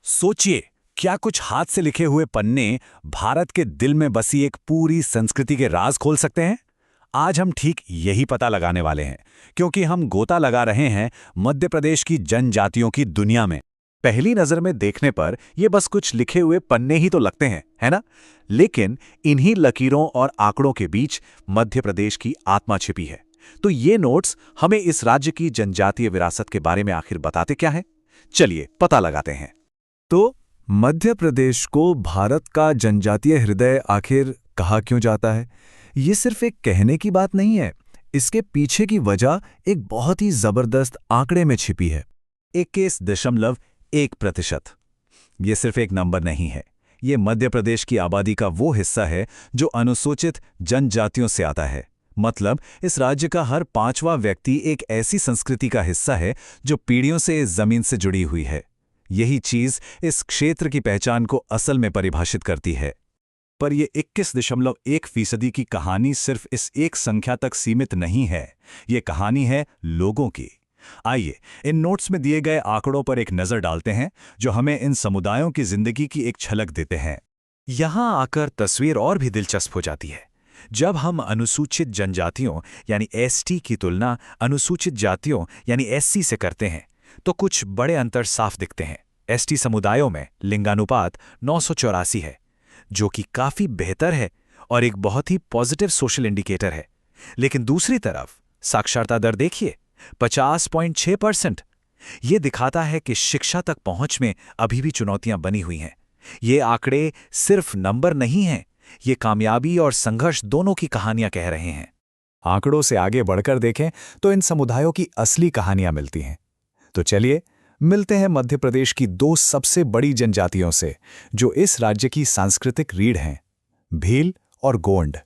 सोचिए, क्या कुछ हाथ से लिखे हुए पन्ने भारत के दिल में बसी एक पूरी संस्कृति के राज खोल सकते हैं? आज हम ठीक यही पता लगाने वाले हैं, क्योंकि हम गोता लगा रहे हैं मध्य प्रदेश की जनजातियों की दुनिया में। पहली नजर में देखने पर ये बस कुछ लिखे हुए पन्ने ही तो लगते हैं, है ना? लेकिन इन्हीं लकीरों और आंकड़ों के बीच मध्य प्रदेश की आत्मा छिपी है। तो ये नोट्स हमें इस राज्य की जनजातीय विरासत के बारे में आखिर बताते क्या है? चलिए पता लगाते हैं। तो मध्य प्रदेश को भारत का जनजातीय हृदय आखिर कहा क्यों जाता है? ये सिर्फ एक कहने की बात नहीं है। इसके पीछे की वजह एक बहुत ही जबरदस्त आंकड़े में छिपी है। 21.1%। ये सिर्फ एक नंबर नहीं है, ये मध्य प्रदेश की आबादी का वो हिस्सा है जो अनुसूचित जनजातियों से आता है। मतलब इस राज्य का हर 5वां व्यक्ति एक ऐसी संस्कृति का हिस्सा है जो पीढ़ियों से इस जमीन से जुड़ी हुई है। यही चीज इस क्षेत्र की पहचान को असल में परिभाषित करती है। पर यह 21.1% की कहानी सिर्फ इस एक संख्या तक सीमित नहीं है। ये कहानी है लोगों की। आइए इन नोट्स में दिए गए आंकड़ों पर एक नजर डालते हैं, जो हमें इन समुदायों की जिंदगी की एक झलक देते हैं। यहां आकर तस्वीर और भी दिलचस्प हो जाती है। जब हम अनुसूचित जनजातियों यानी एसटी की तुलना अनुसूचित जातियों यानी एससी से करते हैं, तो कुछ बड़े अंतर साफ दिखते हैं। एसटी समुदायों में लिंगानुपात 984 है, जो कि काफी बेहतर है और एक बहुत ही पॉजिटिव सोशल इंडिकेटर है। लेकिन दूसरी तरफ साक्षरता दर देखिए, 50.6%। ये दिखाता है कि शिक्षा तक पहुंच में अभी भी चुनौतियां बनी हुई हैं। ये आंकड़े सिर्फ नंबर नहीं हैं, ये कामयाबी और संघर्ष दोनों की कहानियां कह रहे हैं। आंकड़ों से आगे बढ़कर देखें तो इन समुदायों की असली कहानियां मिलती हैं। तो चलिए मिलते हैं मध्य प्रदेश की दो सबसे बड़ी जनजातियों से, जो इस राज्य की सांस्कृतिक रीढ़ हैं, भील और गोंड।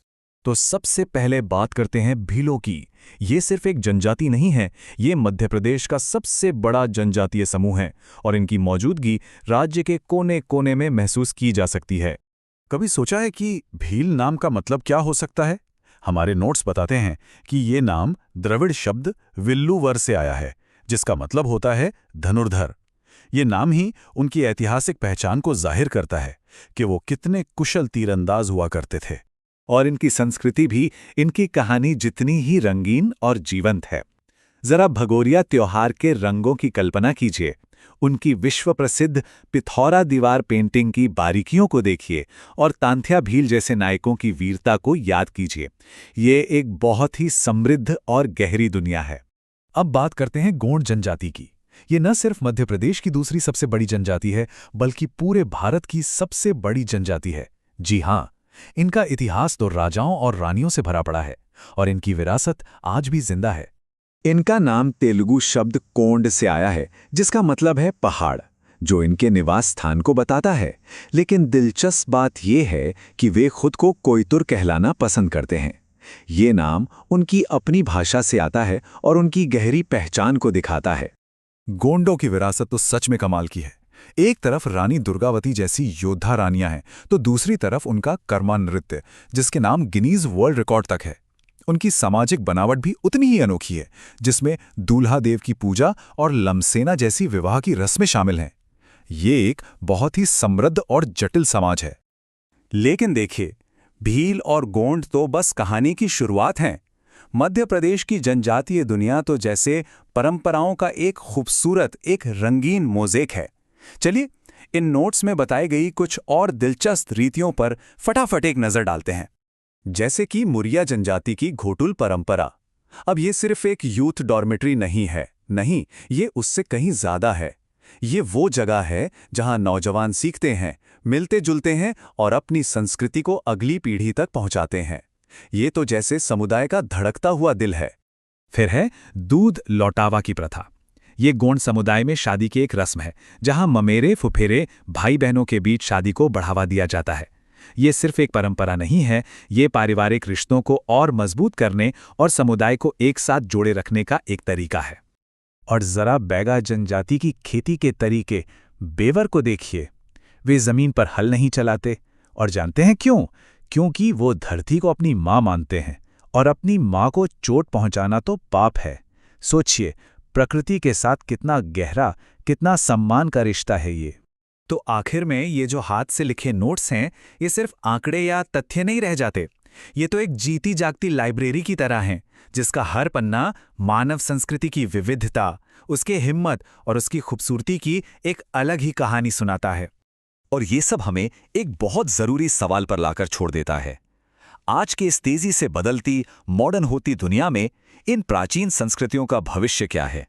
तो सबसे पहले बात करते हैं भीलों की। ये सिर्फ एक जनजाति नहीं है, ये मध्य प्रदेश का सबसे बड़ा जनजातीय समूह है और इनकी मौजूदगी राज्य के कोने-कोने में महसूस की जा सकती है। कभी सोचा है कि भील नाम का मतलब क्या हो सकता है? हमारे नोट्स बताते हैं कि ये नाम द्रविड़ शब्द विल्लुवर से आया है, जिसका मतलब होता है धनुर्धर। ये नाम ही उनकी ऐतिहासिक पहचान को जाहिर करता है कि वो कितने कुशल तीरंदाज हुआ करते थे। और इनकी संस्कृति भी इनकी कहानी जितनी ही रंगीन और जीवंत है। जरा भगोरिया त्योहार के रंगों की कल्पना कीजिए, उनकी विश्व प्रसिद्ध पिथौरा दीवार पेंटिंग की बारीकियों को देखिए और तांत्या भील जैसे नायकों की वीरता को याद कीजिए। ये एक बहुत ही समृद्ध और गहरी दुनिया है। अब बात करते हैं गोंड जनजाति की। ये न सिर्फ मध्य प्रदेश की दूसरी सबसे बड़ी जनजाति है, बल्कि पूरे भारत की सबसे बड़ी जनजाति है। जी हाँ, इनका इतिहास तो राजाओं और रानियों से भरा पड़ा है और इनकी विरासत आज भी जिंदा है। इनका नाम तेलुगु शब्द कोंड से आया है, जिसका मतलब है पहाड़, जो इनके निवास स्थान को बताता है। लेकिन दिलचस्प बात यह है कि वे खुद को कोयतुर कहलाना पसंद करते हैं। ये नाम उनकी अपनी भाषा से आता है और उनकी गहरी पहचान को दिखाता है। गोंडों की विरासत तो सच में कमाल की है। एक तरफ रानी दुर्गावती जैसी योद्धा रानियां हैं, तो दूसरी तरफ उनका कर्मा नृत्य, जिसके नाम गिनीज वर्ल्ड रिकॉर्ड तक है। उनकी सामाजिक बनावट भी उतनी ही अनोखी है, जिसमें दूल्हा देव की पूजा और लमसेना जैसी विवाह की रस्में शामिल हैं। ये एक बहुत ही समृद्ध और जटिल समाज है। लेकिन देखिए, भील और गोंड तो बस कहानी की शुरुआत हैं। मध्य प्रदेश की जनजातीय दुनिया तो जैसे परंपराओं का एक खूबसूरत, एक रंगीन मोज़ेक है। चलिए इन नोट्स में बताई गई कुछ और दिलचस्प रीतियों पर फटाफट एक नजर डालते हैं। जैसे कि मुरिया जनजाति की घोटुल परंपरा। अब ये सिर्फ एक यूथ डॉर्मेट्री नहीं है, नहीं, ये उससे कहीं ज्यादा है। ये वो जगह है जहां नौजवान सीखते हैं, मिलते जुलते हैं और अपनी संस्कृति को अगली पीढ़ी तक पहुंचाते हैं। ये तो जैसे समुदाय का धड़कता हुआ दिल है। फिर है दूध लौटावा की प्रथा। ये गोंड समुदाय में शादी की एक रस्म है, जहां ममेरे फुफेरे भाई बहनों के बीच शादी को बढ़ावा दिया जाता है। ये सिर्फ एक परंपरा नहीं है, ये पारिवारिक रिश्तों को और मजबूत करने और समुदाय को एक साथ जोड़े रखने का एक तरीका है। और जरा बैगा जनजाति की खेती के तरीके, बेवर को देखिए। वे जमीन पर हल नहीं चलाते, और जानते हैं क्यों? क्योंकि वो धरती को अपनी माँ मानते हैं, और अपनी माँ को चोट पहुंचाना तो पाप है। सोचिए, प्रकृति के साथ कितना गहरा, कितना सम्मान का रिश्ता है ये। तो आखिर में ये जो हाथ से लिखे नोट्स हैं, ये सिर्फ आंकड़े या तथ्य नहीं रह जाते। ये तो एक जीती जागती लाइब्रेरी की तरह हैं, जिसका हर पन्ना मानव संस्कृति की विविधता, उसके हिम्मत और उसकी खूबसूरती की एक अलग ही कहानी सुनाता है। और ये सब हमें एक बहुत जरूरी सवाल पर लाकर छोड़ देता है। आज के इस तेजी से बदलती, मॉडर्न होती दुनिया में इन प्राचीन संस्कृतियों का भविष्य क्या है?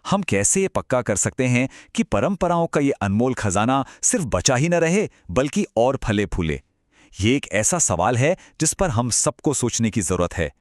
हम कैसे ये पक्का कर सकते हैं कि परंपराओं का ये अनमोल खजाना सिर्फ बचा ही न रहे, बल्कि और फले फूले? ये एक ऐसा सवाल है जिस पर हम सबको सोचने की जरूरत है।